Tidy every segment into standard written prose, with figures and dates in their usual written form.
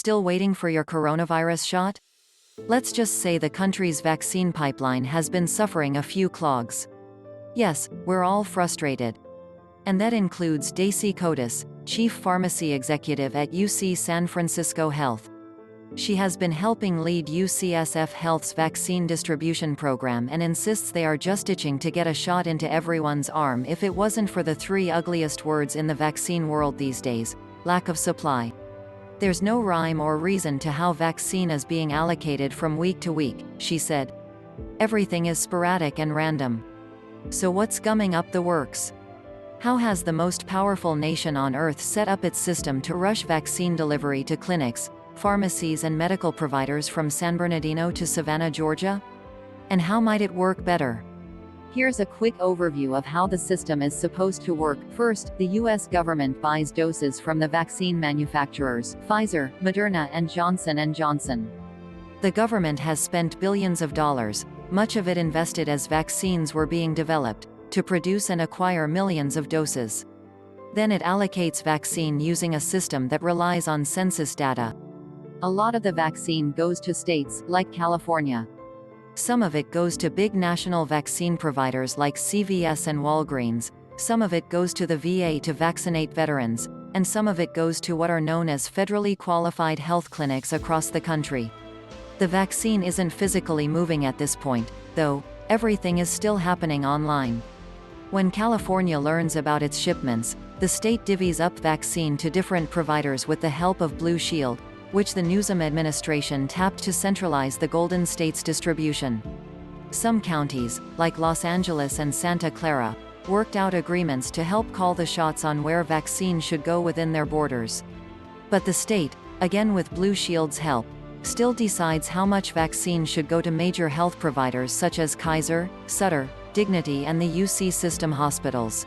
Still waiting for your coronavirus shot? Let's just say the country's vaccine pipeline has been suffering a few clogs. Yes, we're all frustrated. And that includes Desi Kotis, Chief Pharmacy Executive at UC San Francisco Health. She has been helping lead UCSF Health's vaccine distribution program and insists they are just itching to get a shot into everyone's arm if it wasn't for the three ugliest words in the vaccine world these days: lack of supply. There's no rhyme or reason to how vaccine is being allocated from week to week, she said. Everything is sporadic and random. So what's gumming up the works? How has the most powerful nation on earth set up its system to rush vaccine delivery to clinics, pharmacies and medical providers from San Bernardino to Savannah, Georgia? And how might it work better? Here's a quick overview of how the system is supposed to work. First, the U.S. government buys doses from the vaccine manufacturers, Pfizer, Moderna and Johnson Johnson. The government has spent billions of dollars, much of it invested as vaccines were being developed, to produce and acquire millions of doses. Then it allocates vaccine using a system that relies on census data. A lot of the vaccine goes to states, like California. Some of it goes to big national vaccine providers like CVS and Walgreens, some of it goes to the VA to vaccinate veterans, and some of it goes to what are known as federally qualified health clinics across the country. The vaccine isn't physically moving at this point, though. Everything is still happening online. When California learns about its shipments, the state divvies up vaccine to different providers with the help of Blue Shield, which the Newsom administration tapped to centralize the Golden State's distribution. Some counties, like Los Angeles and Santa Clara, worked out agreements to help call the shots on where vaccine should go within their borders. But the state, again with Blue Shield's help, still decides how much vaccine should go to major health providers such as Kaiser, Sutter, Dignity and the UC system hospitals.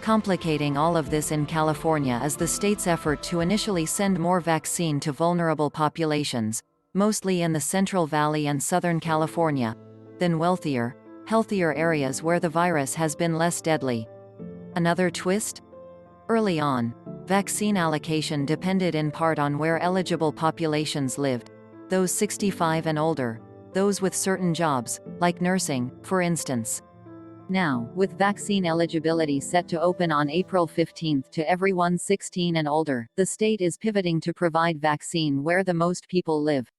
Complicating all of this in California is the state's effort to initially send more vaccine to vulnerable populations, mostly in the Central Valley and Southern California, than wealthier, healthier areas where the virus has been less deadly. Another twist? Early on, vaccine allocation depended in part on where eligible populations lived, those 65 and older, those with certain jobs, like nursing, for instance. Now, with vaccine eligibility set to open on April 15 to everyone 16 and older, the state is pivoting to provide vaccine where the most people live.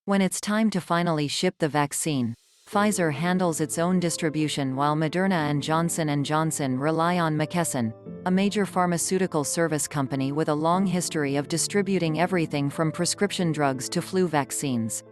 When it's time to finally ship the vaccine, Pfizer handles its own distribution while Moderna and Johnson Johnson rely on McKesson, a major pharmaceutical service company with a long history of distributing everything from prescription drugs to flu vaccines.